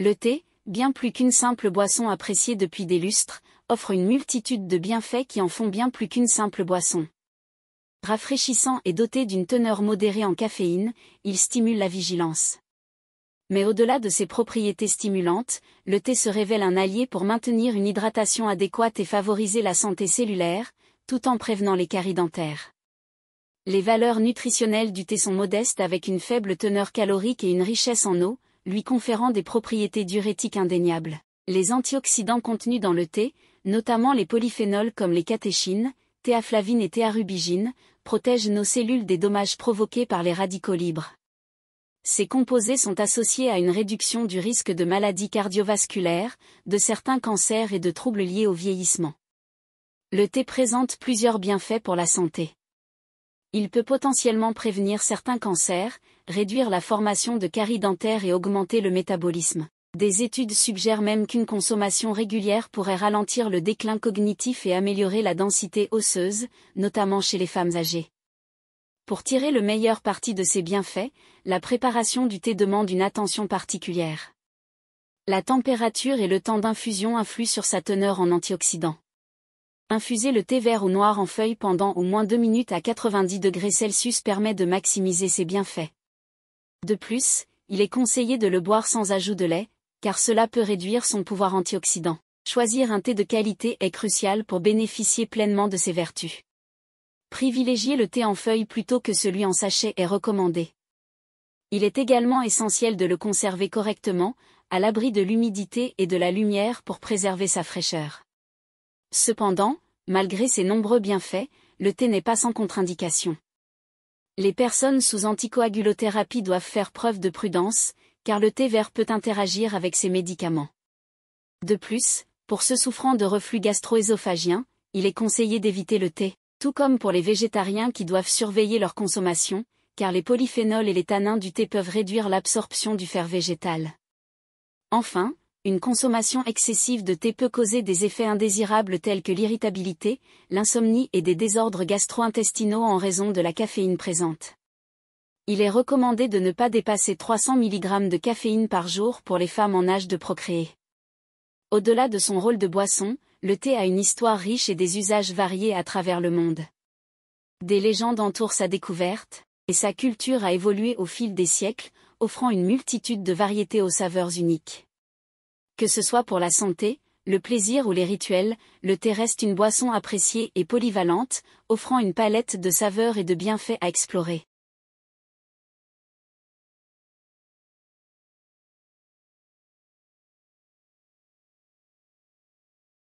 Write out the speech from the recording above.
Le thé, bien plus qu'une simple boisson appréciée depuis des lustres, offre une multitude de bienfaits qui en font bien plus qu'une simple boisson. Rafraîchissant et doté d'une teneur modérée en caféine, il stimule la vigilance. Mais au-delà de ses propriétés stimulantes, le thé se révèle un allié pour maintenir une hydratation adéquate et favoriser la santé cellulaire, tout en prévenant les caries dentaires. Les valeurs nutritionnelles du thé sont modestes avec une faible teneur calorique et une richesse en eau, lui conférant des propriétés diurétiques indéniables. Les antioxydants contenus dans le thé, notamment les polyphénols comme les catéchines, théaflavine et théarubigine, protègent nos cellules des dommages provoqués par les radicaux libres. Ces composés sont associés à une réduction du risque de maladies cardiovasculaires, de certains cancers et de troubles liés au vieillissement. Le thé présente plusieurs bienfaits pour la santé. Il peut potentiellement prévenir certains cancers, réduire la formation de caries dentaires et augmenter le métabolisme. Des études suggèrent même qu'une consommation régulière pourrait ralentir le déclin cognitif et améliorer la densité osseuse, notamment chez les femmes âgées. Pour tirer le meilleur parti de ces bienfaits, la préparation du thé demande une attention particulière. La température et le temps d'infusion influent sur sa teneur en antioxydants. Infuser le thé vert ou noir en feuilles pendant au moins 2 minutes à 90 degrés Celsius permet de maximiser ses bienfaits. De plus, il est conseillé de le boire sans ajout de lait, car cela peut réduire son pouvoir antioxydant. Choisir un thé de qualité est crucial pour bénéficier pleinement de ses vertus. Privilégier le thé en feuilles plutôt que celui en sachet est recommandé. Il est également essentiel de le conserver correctement, à l'abri de l'humidité et de la lumière pour préserver sa fraîcheur. Cependant, malgré ses nombreux bienfaits, le thé n'est pas sans contre-indication. Les personnes sous anticoagulothérapie doivent faire preuve de prudence, car le thé vert peut interagir avec ces médicaments. De plus, pour ceux souffrant de reflux gastro-œsophagien, il est conseillé d'éviter le thé, tout comme pour les végétariens qui doivent surveiller leur consommation, car les polyphénols et les tanins du thé peuvent réduire l'absorption du fer végétal. Enfin, une consommation excessive de thé peut causer des effets indésirables tels que l'irritabilité, l'insomnie et des désordres gastro-intestinaux en raison de la caféine présente. Il est recommandé de ne pas dépasser 300 mg de caféine par jour pour les femmes en âge de procréer. Au-delà de son rôle de boisson, le thé a une histoire riche et des usages variés à travers le monde. Des légendes entourent sa découverte, et sa culture a évolué au fil des siècles, offrant une multitude de variétés aux saveurs uniques. Que ce soit pour la santé, le plaisir ou les rituels, le thé reste une boisson appréciée et polyvalente, offrant une palette de saveurs et de bienfaits à explorer.